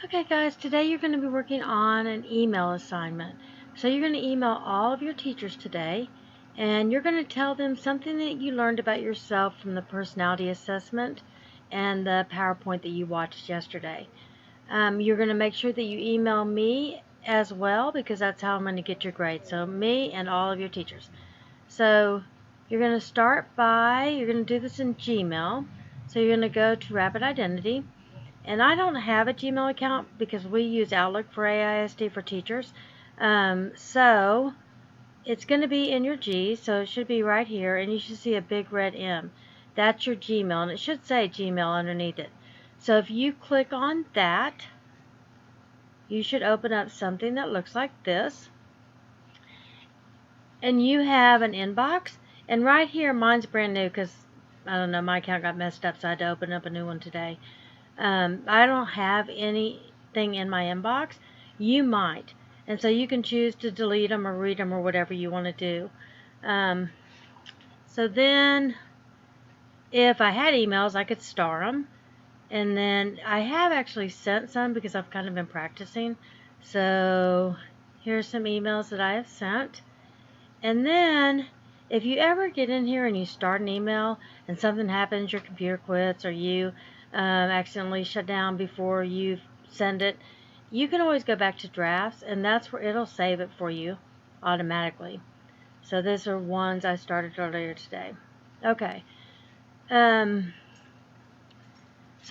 Okay guys, today you're going to be working on an email assignment. So you're going to email all of your teachers today, and you're going to tell them something that you learned about yourself from the personality assessment and the PowerPoint that you watched yesterday. You're going to make sure that you email me as well, because that's how I'm going to get your grade. So me and all of your teachers. So you're going to you're going to do this in Gmail. So you're going to go to Rapid Identity. And I don't have a Gmail account because we use Outlook for AISD for teachers. So it's going to be in your G, so it should be right here, and you should see a big red M. That's your Gmail, and it should say Gmail underneath it. So if you click on that, you should open up something that looks like this. And you have an inbox. And right here, mine's brand new because, I don't know, my account got messed up, so I had to open up a new one today. I don't have anything in my inbox. You might. And so you can choose to delete them or read them or whatever you want to do. So then, if I had emails, I could star them. And then I have actually sent some because I've kind of been practicing. So here's some emails that I have sent. And then, if you ever get in here and you start an email and something happens, your computer quits, or you accidentally shut down before you send it, you can always go back to drafts, and that's where it'll save it for you automatically. So these are ones I started earlier today. Okay. So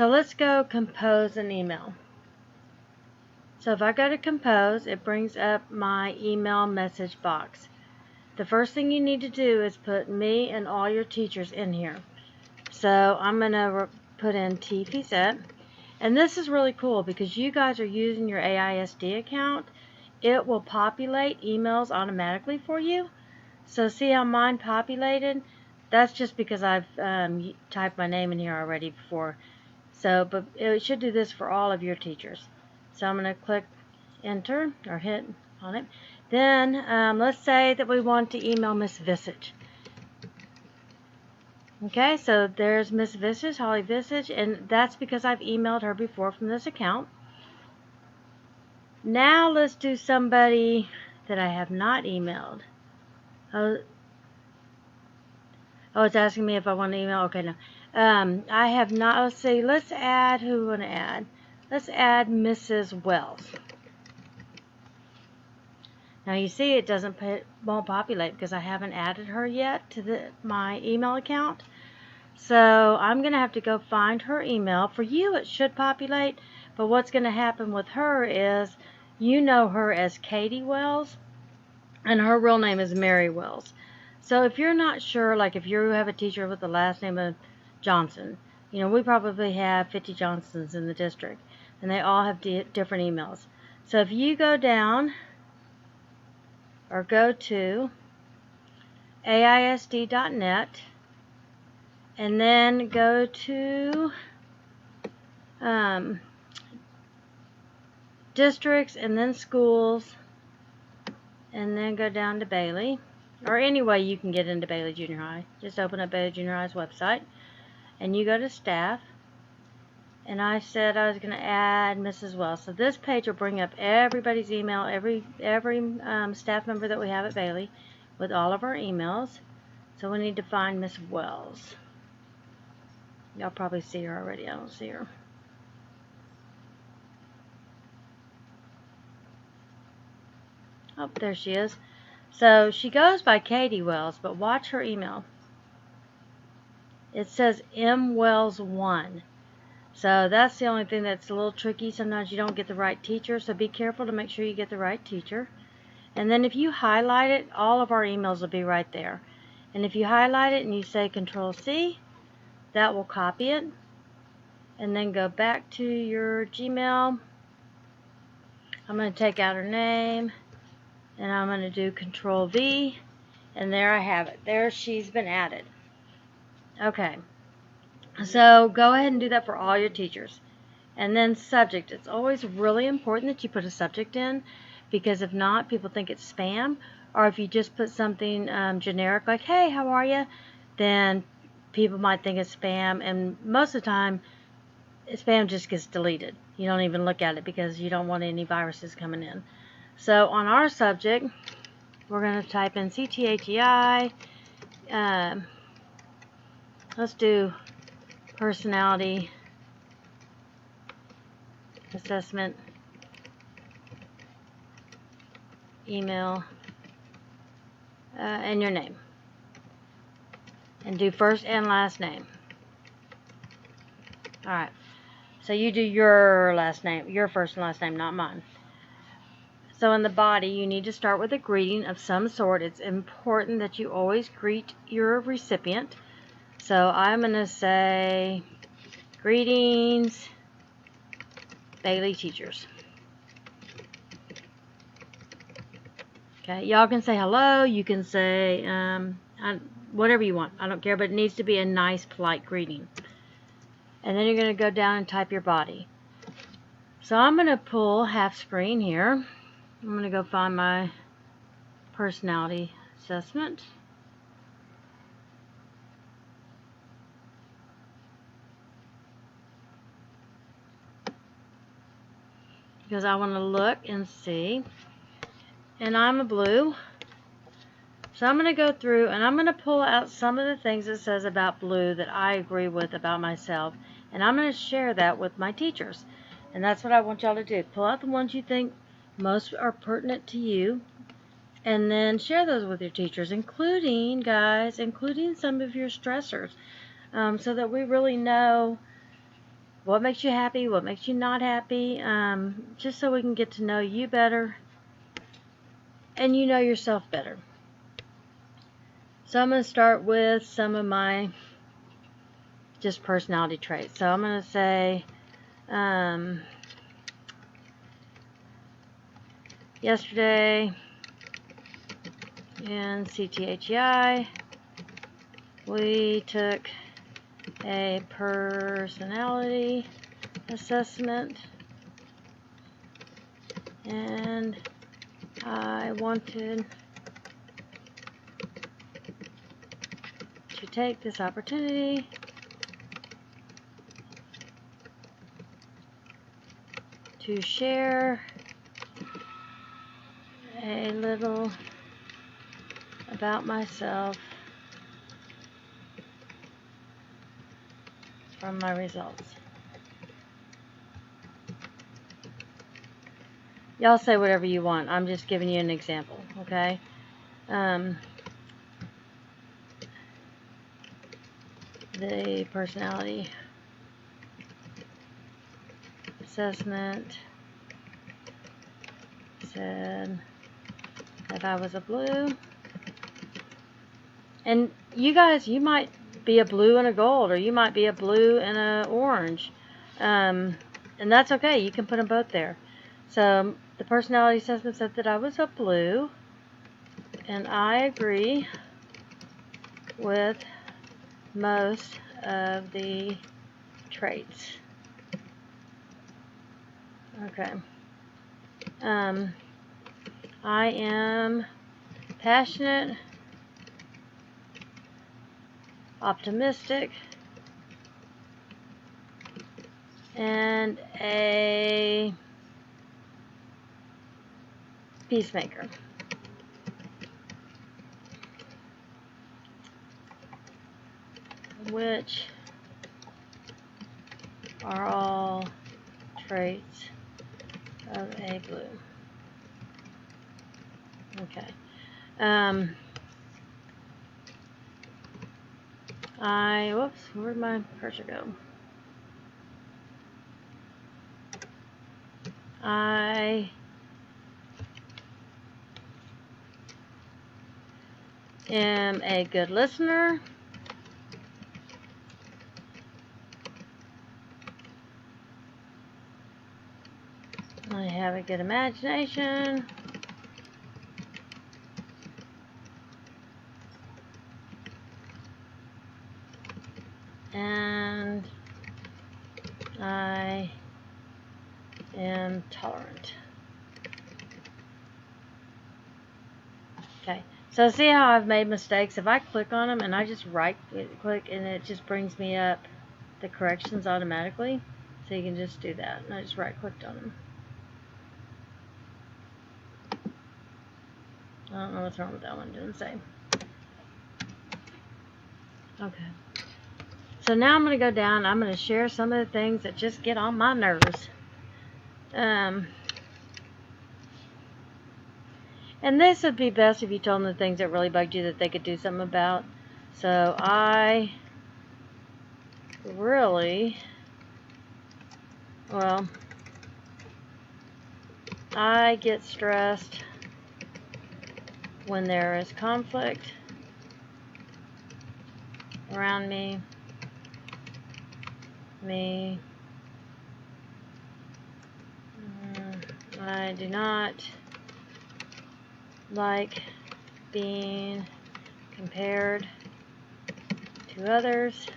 let's go compose an email. So if I go to compose, it brings up my email message box. The first thing you need to do is put me and all your teachers in here. So I'm going to put in TPZ. And this is really cool because you guys are using your AISD account. It will populate emails automatically for you. So see how mine populated? That's just because I've typed my name in here already before. So, but it should do this for all of your teachers. So I'm going to click enter or hit on it. Then let's say that we want to email Miss Visage. Okay, so there's Miss Visage, Holly Visage, and that's because I've emailed her before from this account. Now let's do somebody that I have not emailed. Oh, it's asking me if I want to email. Okay, no. I have not. Let's see. Let's add. Who we want to add? Let's add Mrs. Wells. Now you see it won't populate because I haven't added her yet to my email account. So I'm going to have to go find her email. For you it should populate, but what's going to happen with her is you know her as Katie Wells, and her real name is Mary Wells. So if you're not sure, like if you have a teacher with the last name of Johnson, you know, we probably have 50 Johnsons in the district, and they all have different emails. So if you go down or go to AISD.net and then go to districts and then schools and then go down to Bailey, or any way you can get into Bailey Junior High. Just open up Bailey Junior High's website and you go to staff, and I said I was going to add Mrs. Wells. So this page will bring up everybody's email, every staff member that we have at Bailey with all of our emails. So we need to find Miss Wells. Y'all probably see her already. I don't see her. Oh, there she is. So she goes by Katie Wells, but watch her email. It says M Wells 1. So that's the only thing that's a little tricky. Sometimes you don't get the right teacher, so be careful to make sure you get the right teacher. And then if you highlight it, all of our emails will be right there. And if you highlight it and you say Control C, that will copy it. And then go back to your Gmail. I'm going to take out her name, and I'm going to do Control V, and there I have it. There she's been added. Okay, so go ahead and do that for all your teachers. And then subject. It's always really important that you put a subject in, because if not, people think it's spam. Or if you just put something generic like, hey, how are you? Then people might think it's spam. And most of the time, spam just gets deleted. You don't even look at it because you don't want any viruses coming in. So on our subject, we're going to type in CTHEI. Let's do personality assessment, email, and your name. And do first and last name. Alright, so you do your last name, your first and last name, not mine. So in the body, you need to start with a greeting of some sort. It's important that you always greet your recipient. So I'm going to say, greetings, Bailey teachers. Okay, y'all can say hello, you can say whatever you want. I don't care, but it needs to be a nice, polite greeting. And then you're going to go down and type your body. So I'm going to pull half screen here. I'm going to go find my personality assessment. Because I want to look and see. And I'm a blue. So I'm going to go through and I'm going to pull out some of the things it says about blue that I agree with about myself. And I'm going to share that with my teachers. And that's what I want y'all to do. Pull out the ones you think most are pertinent to you. And then share those with your teachers, including some of your stressors. So that we really know what makes you happy, what makes you not happy. Just so we can get to know you better. And you know yourself better. So I'm going to start with some of my just personality traits. So I'm going to say, yesterday in CTHEI, we took a personality assessment, and I wanted to take this opportunity to share a little about myself from my results. Y'all say whatever you want. I'm just giving you an example, okay? The personality assessment said that I was a blue. And you guys, you might be a blue and a gold, or you might be a blue and a orange. And that's okay. You can put them both there. So the personality assessment said that I was a blue, and I agree with most of the traits. Okay. I am passionate, optimistic, and a peacemaker. Which are all traits of a blue. Okay. Where'd my cursor go? I am a good listener. I have a good imagination. And I am tolerant. Okay, so see how I've made mistakes? If I click on them and I just right click and it just brings me up the corrections automatically. So you can just do that. And I just right-clicked on them. I don't know what's wrong with that one. It didn't say. Okay. So now I'm going to go down. I'm going to share some of the things that just get on my nerves. And this would be best if you told them the things that really bugged you that they could do something about. So I really, well, I get stressed when there is conflict around me. I do not like being compared to others,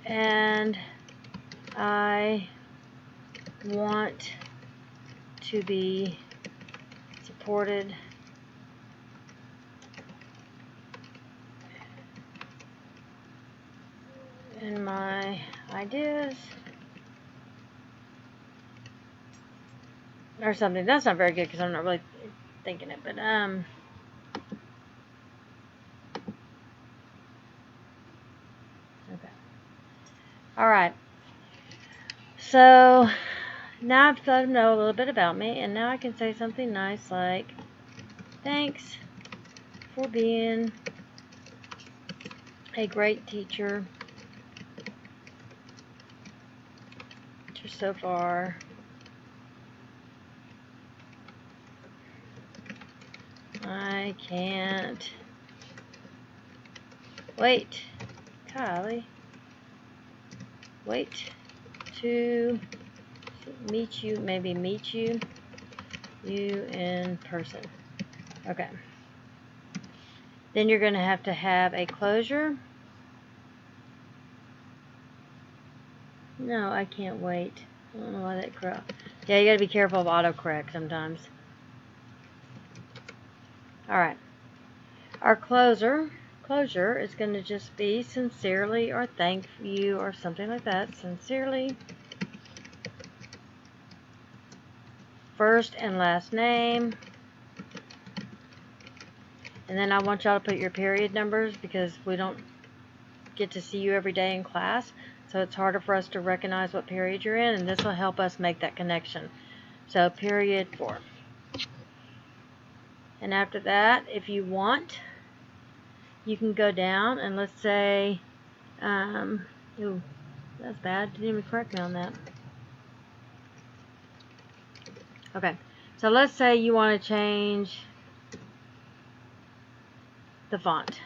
and I want to be supported in my ideas, or something. That's not very good because I'm not really thinking it, but okay. All right. So now I've let them know a little bit about me, and now I can say something nice like, thanks for being a great teacher so far. I can't wait, Kylie, wait to meet you, maybe meet you in person. Okay. Then you're going to have a closure. No, I can't wait. I don't know why that crap. Yeah, you got to be careful of autocorrect sometimes. Alright. Our closure is going to just be sincerely or thank you or something like that. Sincerely. First and last name. And then I want y'all to put your period numbers because we don't get to see you every day in class. So it's harder for us to recognize what period you're in, and this will help us make that connection. So period 4. And after that, if you want, you can go down and let's say, ooh, that's bad. Didn't even correct me on that. Okay, so let's say you want to change the font.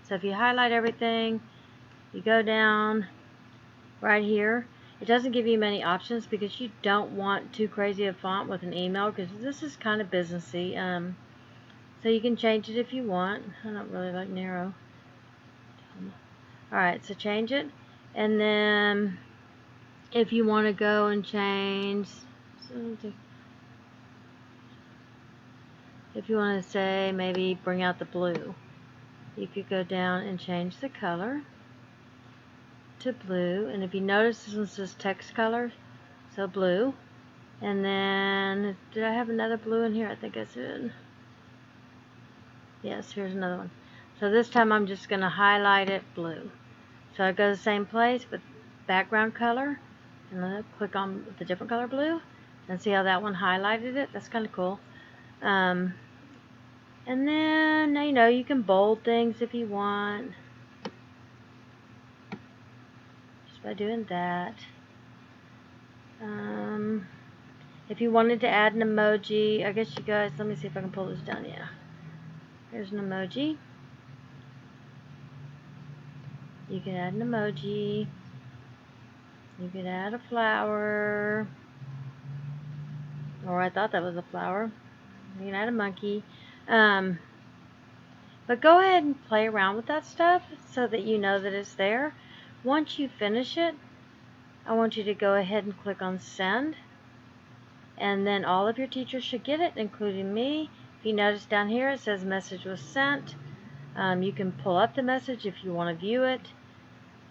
So if you highlight everything, you go down right here. It doesn't give you many options because you don't want too crazy a font with an email because this is kind of businessy. So you can change it if you want. I don't really like narrow. Alright, so change it. And then if you want to go and change, if you want to say maybe bring out the blue, you could go down and change the color to blue. And if you notice, this one says text color, so blue. And then, did I have another blue in here? I think I did. Yes, here's another one. So this time I'm just going to highlight it blue. So I go to the same place, but background color, and then click on the different color blue, and see how that one highlighted it. That's kind of cool. And then, you know, you can bold things if you want, just by doing that. If you wanted to add an emoji, I guess you guys, let me see if I can pull this down. Yeah, here's an emoji. You can add an emoji. You could add a flower, or I thought that was a flower. You can add a monkey. But go ahead and play around with that stuff so that you know that it's there. Once you finish it, I want you to go ahead and click on send. And then all of your teachers should get it, including me. If you notice down here, it says message was sent. You can pull up the message if you want to view it.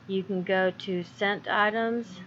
You can go to Sent Items,